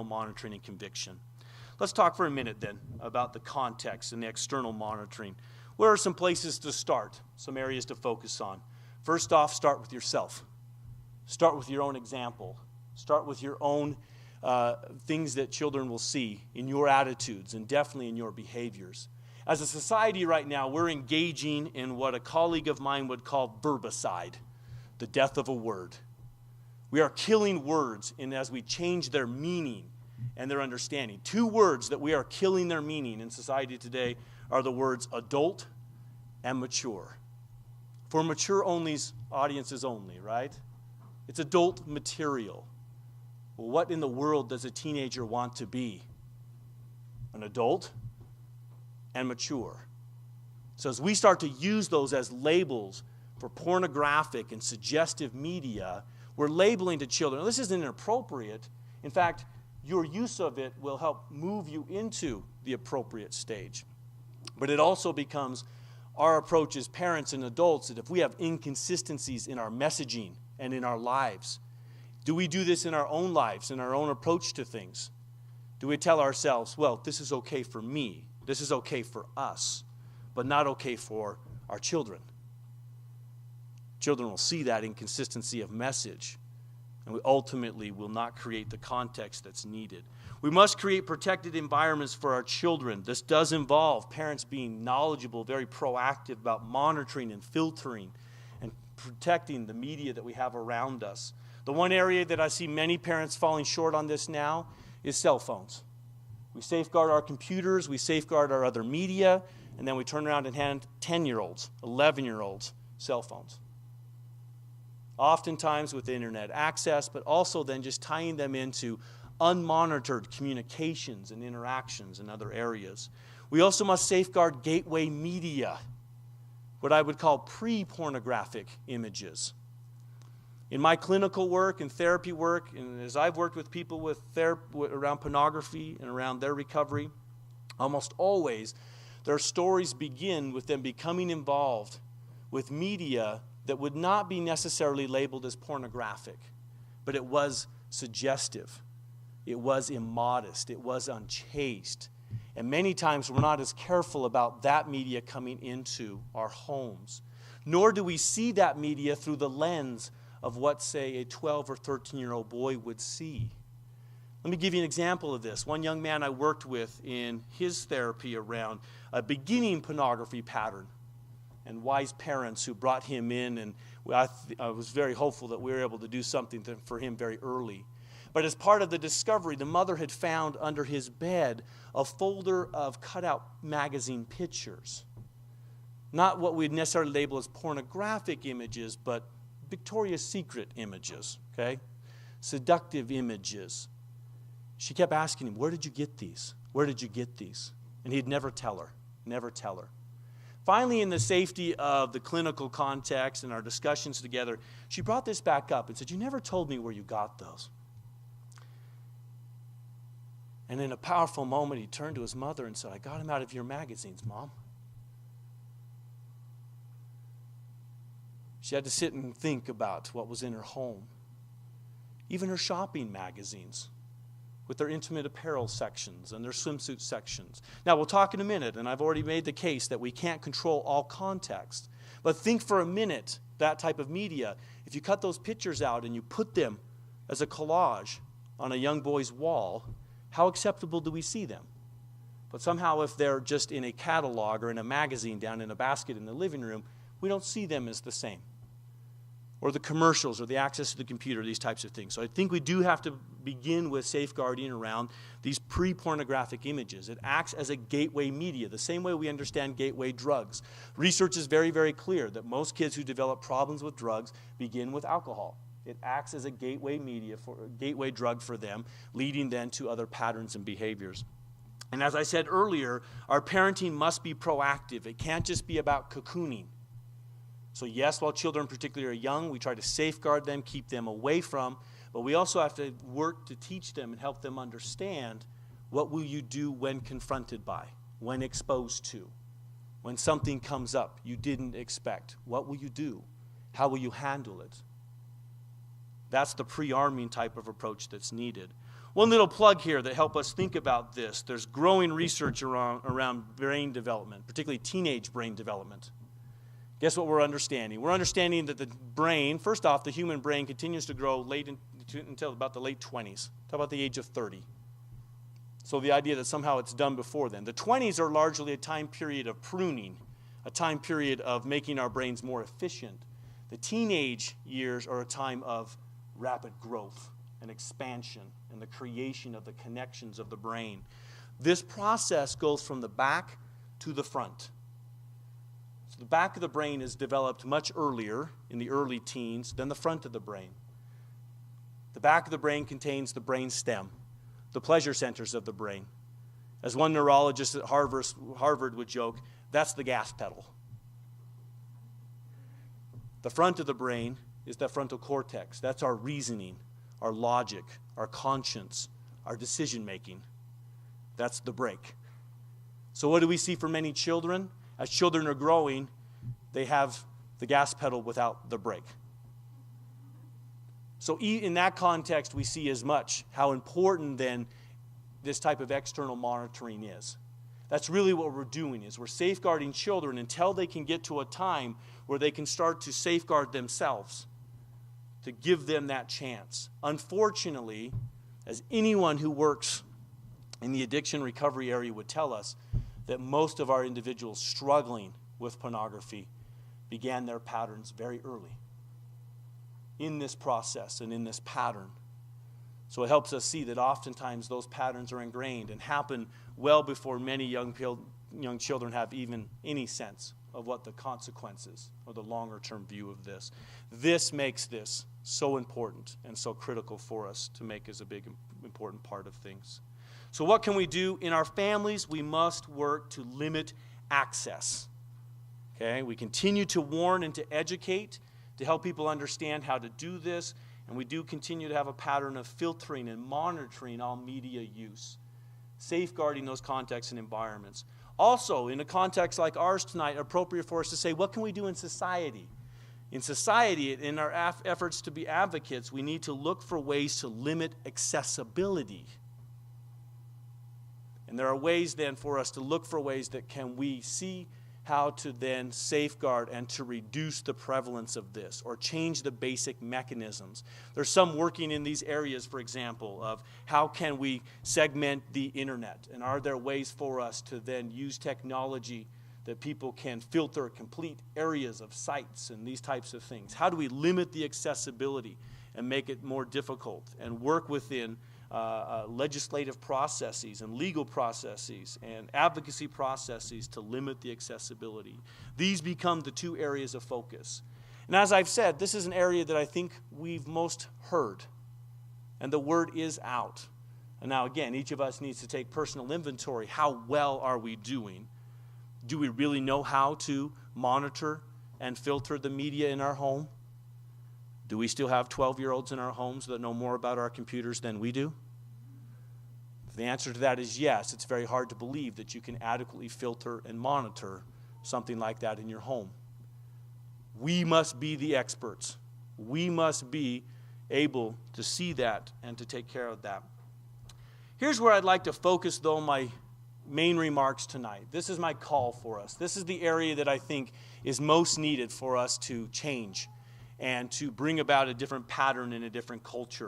external monitoring and conviction. Let's talk for a minute then about the context and the external monitoring. Where are some places to start, some areas to focus on? First off, start with yourself. Start with your own example. Start with your own things that children will see in your attitudes and definitely in your behaviors. As a society right now, we're engaging in what a colleague of mine would call verbicide, the death of a word. We are killing words as we change their meaning and their understanding. Two words that we are killing their meaning in society today are the words adult and mature. For mature audiences only, right? It's adult material. Well, what in the world does a teenager want to be? An adult and mature. So as we start to use those as labels for pornographic and suggestive media, we're labeling to children. Now, this isn't inappropriate. In fact, your use of it will help move you into the appropriate stage. But it also becomes our approach as parents and adults that if we have inconsistencies in our messaging and in our lives, do we do this in our own lives, in our own approach to things? Do we tell ourselves, well, this is okay for me, this is okay for us, but not okay for our children? Children will see that inconsistency of message, and we ultimately will not create the context that's needed. We must create protected environments for our children. This does involve parents being knowledgeable, very proactive about monitoring and filtering and protecting the media that we have around us. The one area that I see many parents falling short on this now is cell phones. We safeguard our computers, we safeguard our other media, and then we turn around and hand 10-year-olds, 11-year-olds cell phones. Oftentimes with internet access, but also then just tying them into unmonitored communications and interactions in other areas. We also must safeguard gateway media, what I would call pre-pornographic images. In my clinical work and therapy work, and as I've worked with people around pornography and around their recovery, almost always their stories begin with them becoming involved with media that would not be necessarily labeled as pornographic, but it was suggestive, it was immodest, it was unchaste. And many times we're not as careful about that media coming into our homes, nor do we see that media through the lens of what, say, a 12 or 13-year-old boy would see. Let me give you an example of this. One young man I worked with in his therapy around a beginning pornography pattern, and wise parents who brought him in, and I was very hopeful that we were able to do something for him very early. But as part of the discovery, the mother had found under his bed a folder of cutout magazine pictures. Not what we'd necessarily label as pornographic images, but Victoria's Secret images, okay? Seductive images. She kept asking him, where did you get these? Where did you get these? And he'd never tell her, never tell her. Finally, in the safety of the clinical context and our discussions together, she brought this back up and said, you never told me where you got those. And in a powerful moment, he turned to his mother and said, I got them out of your magazines, Mom. She had to sit and think about what was in her home. Even her shopping magazines with their intimate apparel sections and their swimsuit sections. Now, we'll talk in a minute, and I've already made the case that we can't control all context. But think for a minute, that type of media, if you cut those pictures out and you put them as a collage on a young boy's wall, how acceptable do we see them? But somehow if they're just in a catalog or in a magazine down in a basket in the living room, we don't see them as the same. Or the commercials or the access to the computer, these types of things. So I think we do have to begin with safeguarding around these pre-pornographic images. It acts as a gateway media, the same way we understand gateway drugs. Research is very, very clear that most kids who develop problems with drugs begin with alcohol. It acts as a gateway media, a gateway drug for them, leading then to other patterns and behaviors. And as I said earlier, our parenting must be proactive. It can't just be about cocooning. So yes, while children particularly are young, we try to safeguard them, keep them away from, but we also have to work to teach them and help them understand what will you do when confronted by, when exposed to, when something comes up you didn't expect. What will you do? How will you handle it? That's the pre-arming type of approach that's needed. One little plug here that help us think about this. There's growing research around brain development, particularly teenage brain development. Guess what we're understanding? We're understanding that the brain, first off, the human brain continues to grow until about the late 20s, until about the age of 30. So the idea that somehow it's done before then. The 20s are largely a time period of pruning, a time period of making our brains more efficient. The teenage years are a time of rapid growth and expansion and the creation of the connections of the brain. This process goes from the back to the front. So the back of the brain is developed much earlier, in the early teens, than the front of the brain. The back of the brain contains the brain stem, the pleasure centers of the brain. As one neurologist at Harvard would joke, that's the gas pedal. The front of the brain is the frontal cortex. That's our reasoning, our logic, our conscience, our decision-making. That's the brake. So what do we see for many children? As children are growing, they have the gas pedal without the brake. So in that context, we see as much how important then this type of external monitoring is. That's really what we're doing, is we're safeguarding children until they can get to a time where they can start to safeguard themselves, to give them that chance. Unfortunately, as anyone who works in the addiction recovery area would tell us, that most of our individuals struggling with pornography began their patterns very early in this process and in this pattern. So it helps us see that oftentimes those patterns are ingrained and happen well before many young children have even any sense of what the consequences or the longer-term view of this. This makes this so important and so critical for us to make as a big, important part of things. So what can we do? In our families, we must work to limit access. Okay? We continue to warn and to educate, to help people understand how to do this, and we do continue to have a pattern of filtering and monitoring all media use, safeguarding those contexts and environments. Also, in a context like ours tonight, appropriate for us to say, what can we do in society? In society, in our efforts to be advocates, we need to look for ways to limit accessibility. And there are ways then for us to look for ways that can we see how to then safeguard and to reduce the prevalence of this or change the basic mechanisms. There's some working in these areas, for example, of how can we segment the internet, and are there ways for us to then use technology that people can filter complete areas of sites and these types of things. How do we limit the accessibility and make it more difficult and work within legislative processes and legal processes and advocacy processes to limit the accessibility? These become the two areas of focus. And as I've said, this is an area that I think we've most heard, and the word is out. And now again, each of us needs to take personal inventory. How well are we doing? Do we really know how to monitor and filter the media in our home? Do we still have 12-year-olds in our homes that know more about our computers than we do? If the answer to that is yes, it's very hard to believe that you can adequately filter and monitor something like that in your home. We must be the experts. We must be able to see that and to take care of that. Here's where I'd like to focus, though, my main remarks tonight. This is my call for us. This is the area that I think is most needed for us to change and to bring about a different pattern in a different culture.